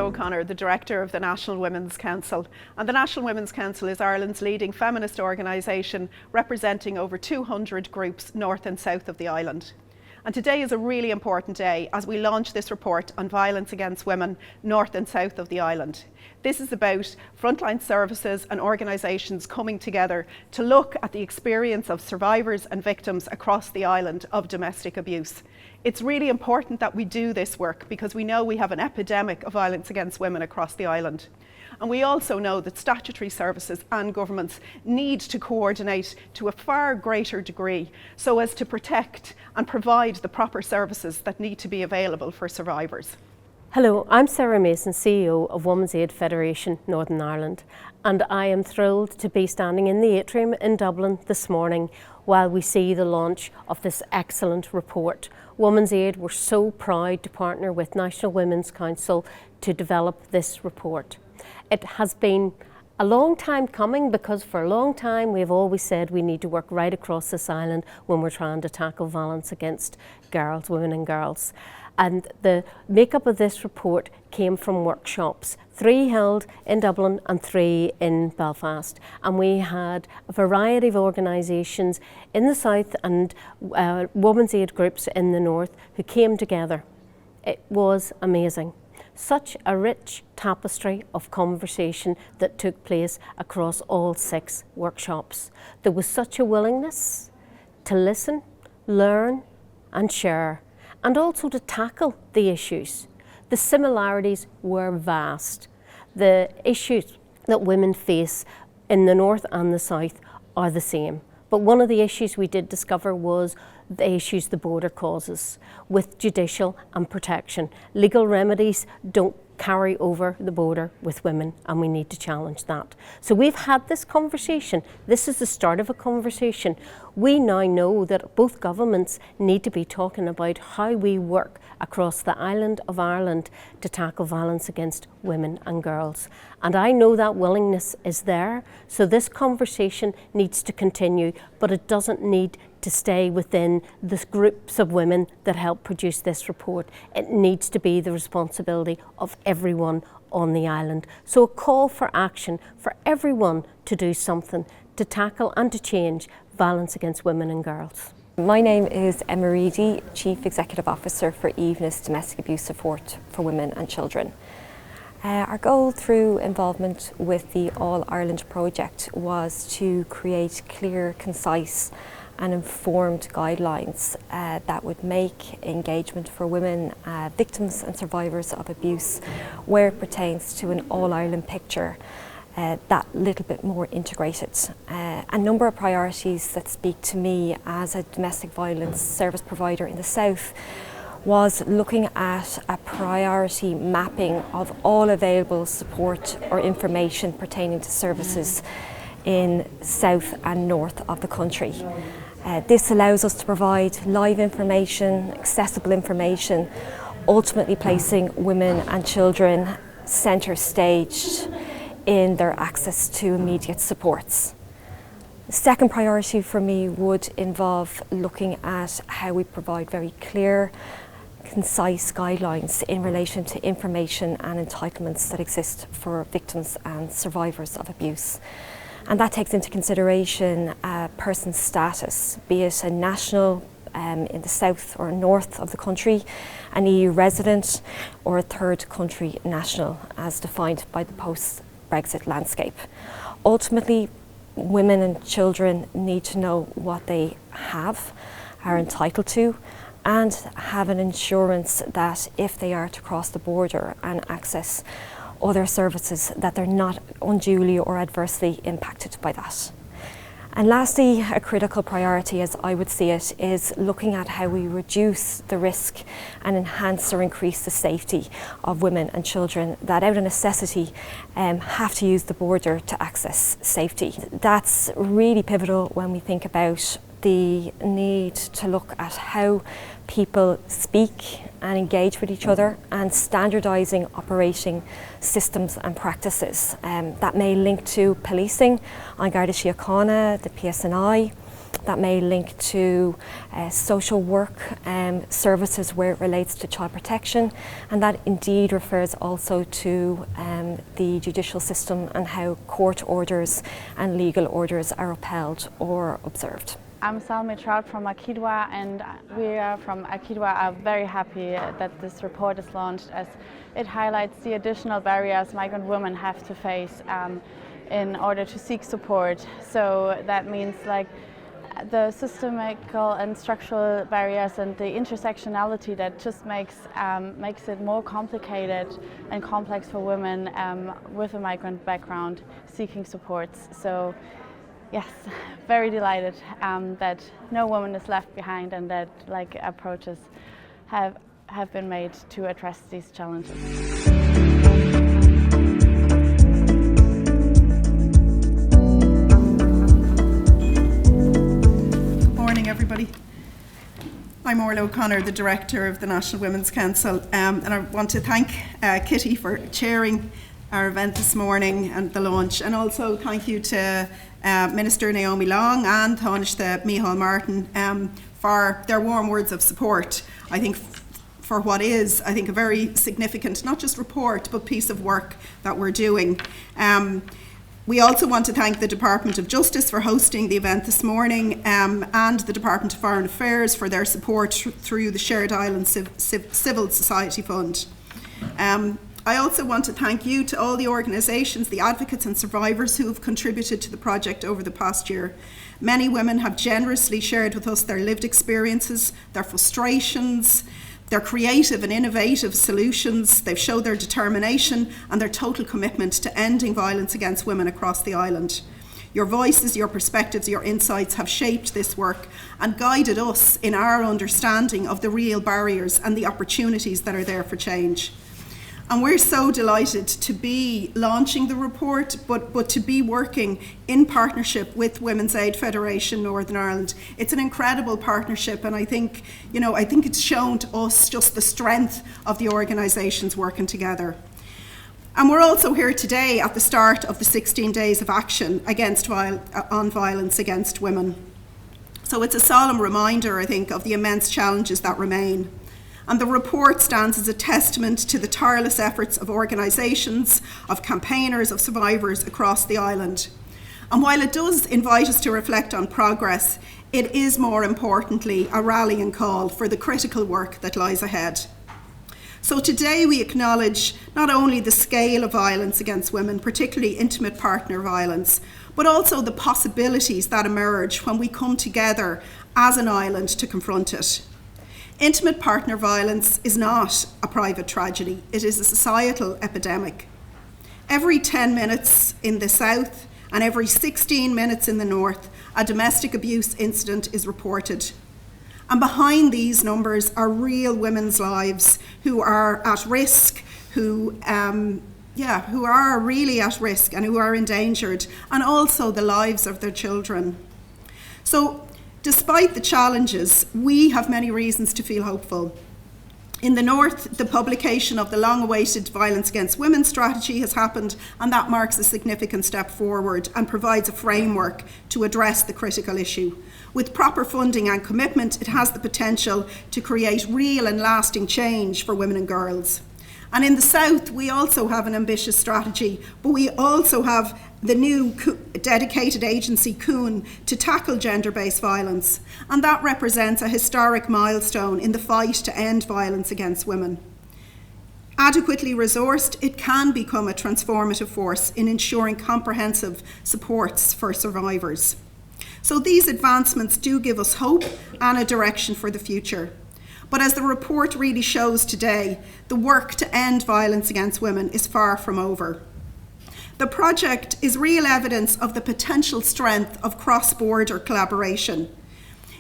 O'Connor, the Director of the National Women's Council. And the National Women's Council is Ireland's leading feminist organisation, representing over 200 groups north and south of the island. And today is a really important day as we launch this report on violence against women north and south of the island. This is about frontline services and organisations coming together to look at the experience of survivors and victims across the island of domestic abuse. It's really important that we do this work because we know we have an epidemic of violence against women across the island. And we also know that statutory services and governments need to coordinate to a far greater degree so as to protect and provide the proper services that need to be available for survivors. Hello, I'm Sarah Mason, CEO of Women's Aid Federation Northern Ireland, and I am thrilled to be standing in the atrium in Dublin this morning while we see the launch of this excellent report. Women's Aid were so proud to partner with National Women's Council to develop this report. It has been a long time coming because for a long time we've always said we need to work right across this island when we're trying to tackle violence against girls, women and girls. And the makeup of this report came from workshops, 3 held in Dublin and 3 in Belfast. And we had a variety of organisations in the south and women's aid groups in the north who came together. It was amazing. Such a rich tapestry of conversation that took place across all 6 workshops. There was such a willingness to listen, learn and share, and also to tackle the issues. The similarities were vast. The issues that women face in the north and the south are the same. But one of the issues we did discover was the issues the border causes with judicial and protection. Legal remedies don't carry over the border with women, and we need to challenge that. So we've had this conversation. This is the start of a conversation. We now know that both governments need to be talking about how we work across the island of Ireland to tackle violence against women and girls. And I know that willingness is there. So this conversation needs to continue, but it doesn't need to stay within the groups of women that help produce this report. It needs to be the responsibility of everyone on the island. So a call for action for everyone to do something to tackle and to change violence against women and girls. My name is Emma Reedy, Chief Executive Officer for EVNIS Domestic Abuse Support for Women and Children. Our goal through involvement with the All Ireland project was to create clear, concise and informed guidelines that would make engagement for women, victims and survivors of abuse, where it pertains to an all-Ireland picture, that little bit more integrated. A number of priorities that speak to me as a domestic violence service provider in the south was looking at a priority mapping of all available support or information pertaining to services in south and north of the country. This allows us to provide live information, accessible information, ultimately placing women and children centre stage in their access to immediate supports. The second priority for me would involve looking at how we provide very clear, concise guidelines in relation to information and entitlements that exist for victims and survivors of abuse. And that takes into consideration a person's status, be it a national in the south or north of the country, an EU resident, or a third country national, as defined by the post-Brexit landscape. Ultimately, women and children need to know what they have, are entitled to, and have an assurance that if they are to cross the border and access other services, that they're not unduly or adversely impacted by that. And lastly, a critical priority, as I would see it, is looking at how we reduce the risk and enhance or increase the safety of women and children that out of necessity have to use the border to access safety. That's really pivotal when we think about the need to look at how people speak and engage with each other and standardising operating systems and practices. That may link to policing, an Garda Síochána, the PSNI, that may link to social work services where it relates to child protection, and that indeed refers also to the judicial system and how court orders and legal orders are upheld or observed. I'm Salme Trout from Akidwa, and we are from Akidwa are very happy that this report is launched, as it highlights the additional barriers migrant women have to face in order to seek support. So that means like the systemical and structural barriers and the intersectionality that just makes it more complicated and complex for women with a migrant background seeking supports. So yes, very delighted that no woman is left behind, and that like approaches have been made to address these challenges. Everybody. I'm Orla O'Connor, the Director of the National Women's Council, and I want to thank Kitty for chairing our event this morning and the launch, and also thank you to Minister Naomi Long and Tánaiste Micheál Martin for their warm words of support, I think, for what is, I think, a very significant, not just report, but piece of work that we're doing. We also want to thank the Department of Justice for hosting the event this morning, and the Department of Foreign Affairs for their support through the Shared Islands Civil Society Fund. I also want to thank you to all the organisations, the advocates and survivors who have contributed to the project over the past year. Many women have generously shared with us their lived experiences, their frustrations, their creative and innovative solutions. They've showed their determination and their total commitment to ending violence against women across the island. Your voices, your perspectives, your insights have shaped this work and guided us in our understanding of the real barriers and the opportunities that are there for change. And we're so delighted to be launching the report, but to be working in partnership with Women's Aid Federation Northern Ireland. It's an incredible partnership, and I think it's shown to us just the strength of the organisations working together. And we're also here today at the start of the 16 days of action on violence against women. So it's a solemn reminder, I think, of the immense challenges that remain. And the report stands as a testament to the tireless efforts of organisations, of campaigners, of survivors across the island. And while it does invite us to reflect on progress, it is more importantly a rallying call for the critical work that lies ahead. So today we acknowledge not only the scale of violence against women, particularly intimate partner violence, but also the possibilities that emerge when we come together as an island to confront it. Intimate partner violence is not a private tragedy, it is a societal epidemic. Every 10 minutes in the south and every 16 minutes in the north, a domestic abuse incident is reported. And behind these numbers are real women's lives who are at risk, who are really at risk and who are endangered, and also the lives of their children. So, despite the challenges, we have many reasons to feel hopeful. In the north, the publication of the long-awaited Violence Against Women strategy has happened, and that marks a significant step forward and provides a framework to address the critical issue. With proper funding and commitment, it has the potential to create real and lasting change for women and girls. And in the south, we also have an ambitious strategy, but we also have the new dedicated agency, COON, to tackle gender-based violence. And that represents a historic milestone in the fight to end violence against women. Adequately resourced, it can become a transformative force in ensuring comprehensive supports for survivors. So these advancements do give us hope and a direction for the future. But as the report really shows today, the work to end violence against women is far from over. The project is real evidence of the potential strength of cross-border collaboration.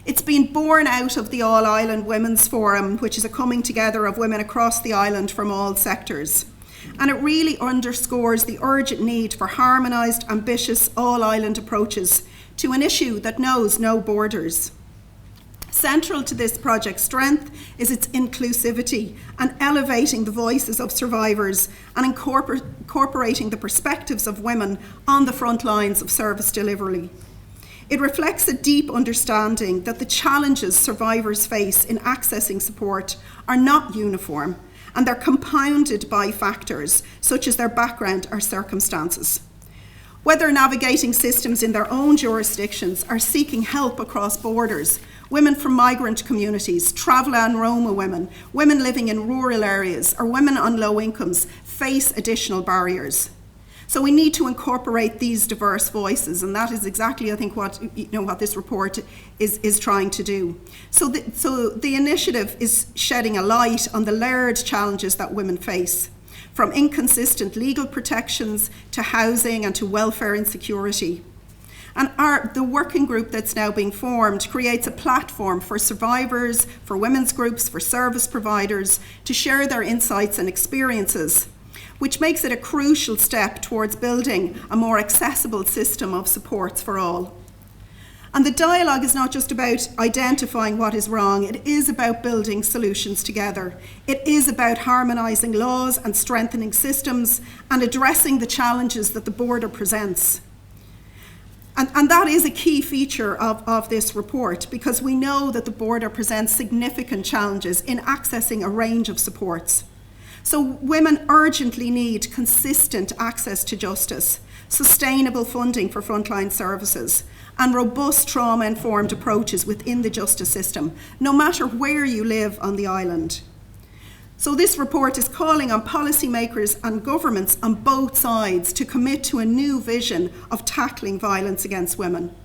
It's been born out of the All-Ireland Women's Forum, which is a coming together of women across the island from all sectors. And it really underscores the urgent need for harmonised, ambitious, all-island approaches to an issue that knows no borders. Central to this project's strength is its inclusivity and elevating the voices of survivors and incorporating the perspectives of women on the front lines of service delivery. It reflects a deep understanding that the challenges survivors face in accessing support are not uniform, and they're compounded by factors such as their background or circumstances. Whether navigating systems in their own jurisdictions or seeking help across borders, women from migrant communities, traveller and Roma women, women living in rural areas, or women on low incomes face additional barriers. So we need to incorporate these diverse voices, and that is exactly, I think, what this report is trying to do. So the initiative is shedding a light on the layered challenges that women face, from inconsistent legal protections to housing and to welfare insecurity. And the working group that's now being formed creates a platform for survivors, for women's groups, for service providers to share their insights and experiences, which makes it a crucial step towards building a more accessible system of supports for all. And the dialogue is not just about identifying what is wrong, it is about building solutions together. It is about harmonising laws and strengthening systems and addressing the challenges that the border presents. And that is a key feature of this report, because we know that the border presents significant challenges in accessing a range of supports. So women urgently need consistent access to justice, sustainable funding for frontline services, and robust trauma-informed approaches within the justice system, no matter where you live on the island. So this report is calling on policymakers and governments on both sides to commit to a new vision of tackling violence against women.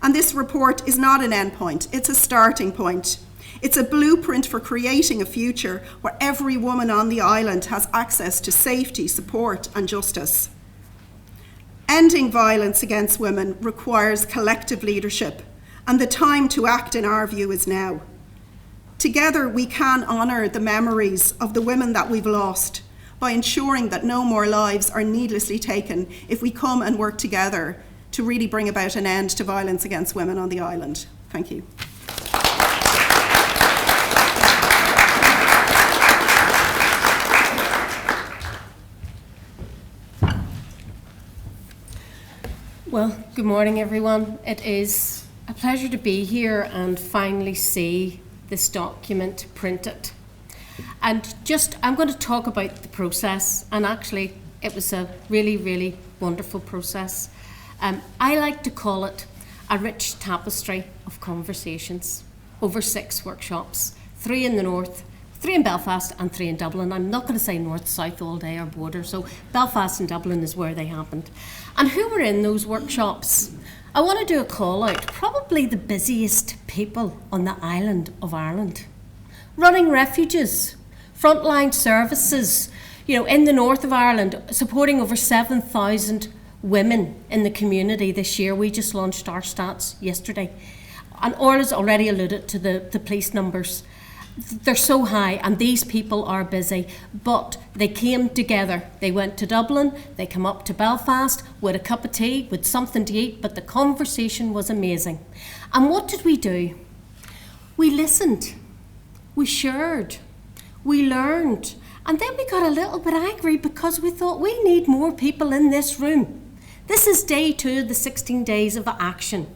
And this report is not an endpoint, it's a starting point. It's a blueprint for creating a future where every woman on the island has access to safety, support and justice. Ending violence against women requires collective leadership, and the time to act, in our view, is now. Together we can honour the memories of the women that we've lost by ensuring that no more lives are needlessly taken if we come and work together to really bring about an end to violence against women on the island. Thank you. Well, good morning everyone. It is a pleasure to be here and finally see this document printed. And I'm going to talk about the process, and actually it was a really, really wonderful process. I like to call it a rich tapestry of conversations over 6 workshops, 3 in the north, 3 in Belfast and 3 in Dublin. I'm not going to say north, south all day or border, so Belfast and Dublin is where they happened. And who were in those workshops? I want to do a call out, probably the busiest people on the island of Ireland. Running refuges, frontline services, in the north of Ireland, supporting over 7,000 women in the community this year. We just launched our stats yesterday. And Orla's already alluded to the police numbers. They're so high, and these people are busy, but they came together. They went to Dublin, they came up to Belfast with a cup of tea, with something to eat, but the conversation was amazing. And what did we do? We listened, we shared, we learned, and then we got a little bit angry because we thought we need more people in this room. This is day 2 of the 16 days of action.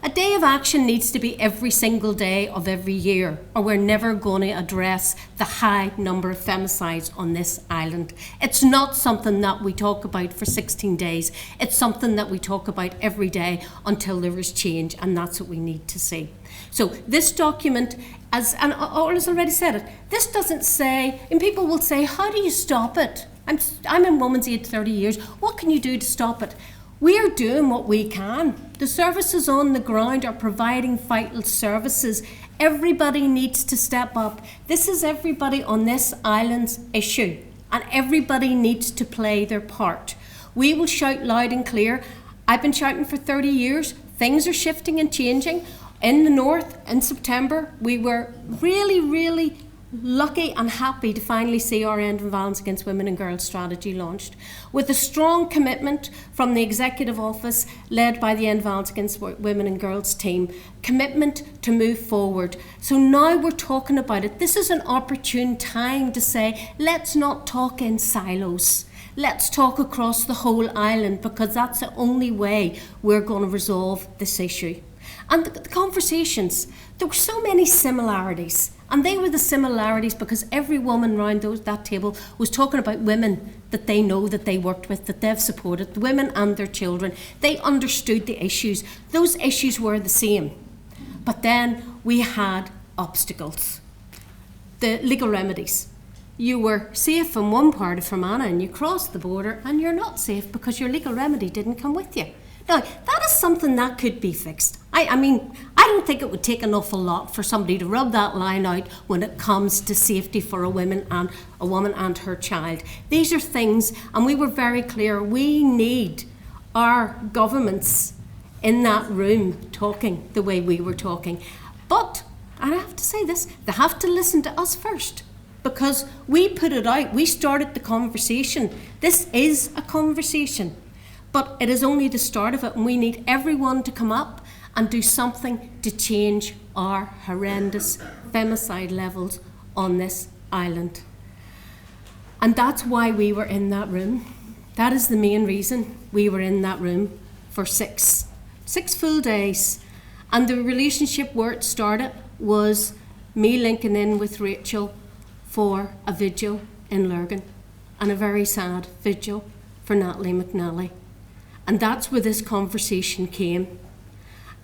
A day of action needs to be every single day of every year, or we're never going to address the high number of femicides on this island. It's not something that we talk about for 16 days. It's something that we talk about every day until there is change, and that's what we need to see. So this document, and Orla's already said it, this doesn't say, and people will say, how do you stop it? I'm in Women's Aid 30 years. What can you do to stop it? We're doing what we can. The services on the ground are providing vital services. Everybody needs to step up. This is everybody on this island's issue, and everybody needs to play their part. We will shout loud and clear. I've been shouting for 30 years. Things are shifting and changing. In the north, in September, we were really, really lucky and happy to finally see our End of Violence Against Women and Girls strategy launched, with a strong commitment from the Executive Office led by the End of Violence Against Women and Girls team, commitment to move forward. So now we're talking about it. This is an opportune time to say, let's not talk in silos. Let's talk across the whole island, because that's the only way we're going to resolve this issue. And the conversations, there were so many similarities. And they were the similarities because every woman around that table was talking about women that they know, that they worked with, that they've supported, the women and their children. They understood the issues. Those issues were the same. But then we had obstacles. The legal remedies. You were safe in one part of Fermanagh and you crossed the border and you're not safe because your legal remedy didn't come with you. Now, that is something that could be fixed. I mean, I don't think it would take an awful lot for somebody to rub that line out when it comes to safety for a woman and her child. These are things, and we were very clear, we need our governments in that room talking the way we were talking. But, and I have to say this, they have to listen to us first. Because we put it out, we started the conversation. This is a conversation. But it is only the start of it, and we need everyone to come up and do something to change our horrendous femicide levels on this island. And that's why we were in that room. That is the main reason we were in that room for six full days. And the relationship where it started was me linking in with Rachel for a vigil in Lurgan, and a very sad vigil for Natalie McNally. And that's where this conversation came.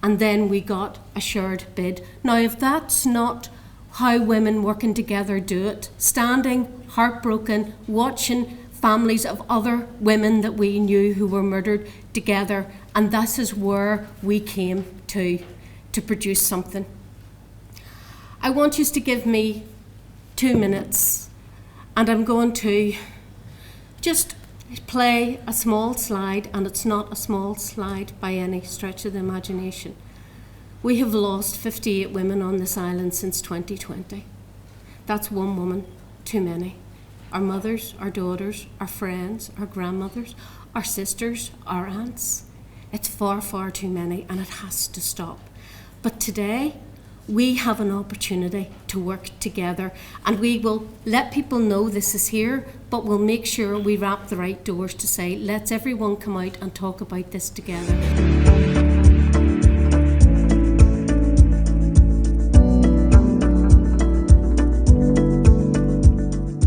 And then we got a shared bid. Now, if that's not how women working together do it, standing heartbroken, watching families of other women that we knew who were murdered together, and this is where we came to produce something. I want you to give me 2 minutes, and I'm going to just play a small slide, and it's not a small slide by any stretch of the imagination. We have lost 58 women on this island since 2020. That's one woman too many. Our mothers, our daughters, our friends, our grandmothers, our sisters, our aunts. It's far, far too many, and it has to stop. But today, we have an opportunity to work together, and we will let people know this is here, but we'll make sure we wrap the right doors to say, let's everyone come out and talk about this together.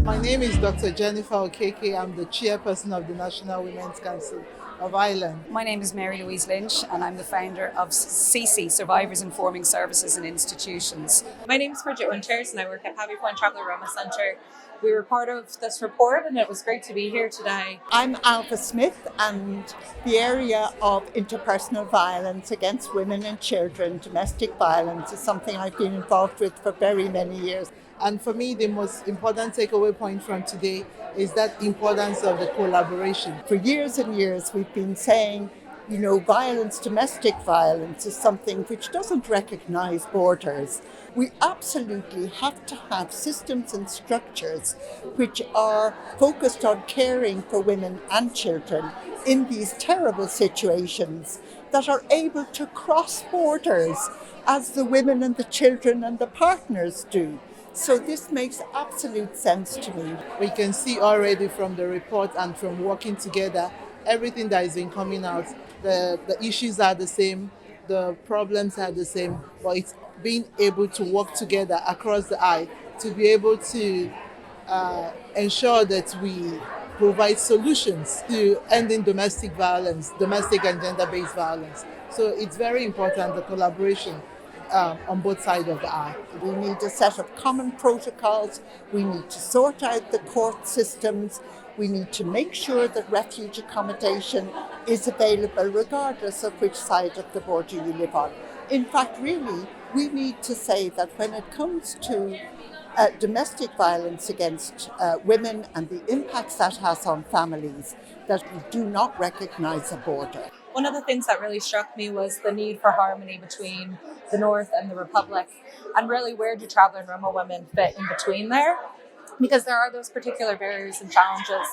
My name is Dr. Jennifer Okeke. I'm the chairperson of the National Women's Council of Ireland. My name is Mary Louise Lynch, and I'm the founder of CC, Survivors Informing Services and Institutions. My name is Bridget Winters, and I work at Happy Point Traveller Roma Centre. We were part of this report, and it was great to be here today. I'm Alva Smith, and the area of interpersonal violence against women and children, domestic violence, is something I've been involved with for very many years. And for me, the most important takeaway point from today is that importance of the collaboration. For years and years, we've been saying, violence, domestic violence is something which doesn't recognize borders. We absolutely have to have systems and structures which are focused on caring for women and children in these terrible situations, that are able to cross borders as the women and the children and the partners do. So this makes absolute sense to me. We can see already from the report and from working together, everything that is been coming out, the issues are the same, the problems are the same, but it's being able to work together across the aisle to be able to ensure that we provide solutions to ending domestic violence, domestic and gender-based violence. So it's very important, the collaboration on both sides of the aisle. We need a set of common protocols. We need to sort out the court systems. We need to make sure that refuge accommodation is available regardless of which side of the border you live on. In fact, really, we need to say that when it comes to domestic violence against women and the impacts that has on families, that we do not recognise a border. One of the things that really struck me was the need for harmony between the North and the Republic, and really where do Traveller and Roma women fit in between there. because there are those particular barriers and challenges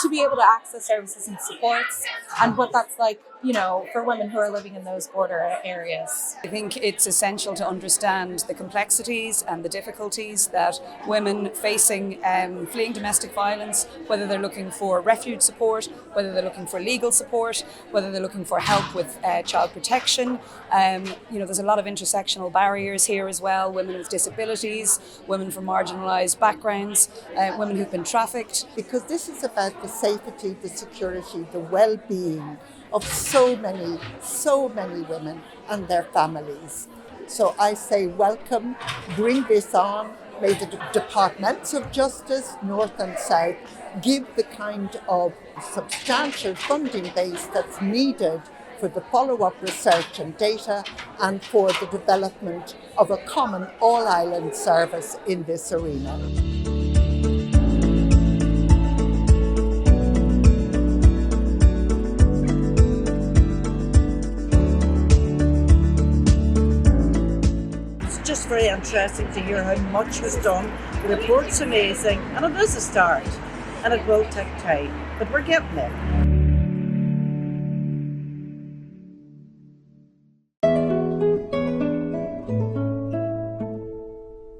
to be able to access services and supports, and what that's like, you know, for women who are living in those border areas. I think it's essential to understand the complexities and the difficulties that women facing fleeing domestic violence, whether they're looking for refuge support, whether they're looking for legal support, whether they're looking for help with child protection. You know, there's a lot of intersectional barriers here as well. Women with disabilities, women from marginalised backgrounds, women who've been trafficked. Because this is about the safety, the security, the well-being of so many women and their families. So I say welcome, bring this on. May the Departments of Justice, North and South, give the kind of substantial funding base that's needed for the follow-up research and data and for the development of a common all-island service in this arena. Just very interesting to hear how much was done. The report's amazing, and it is a start, and it will take time, but we're getting there.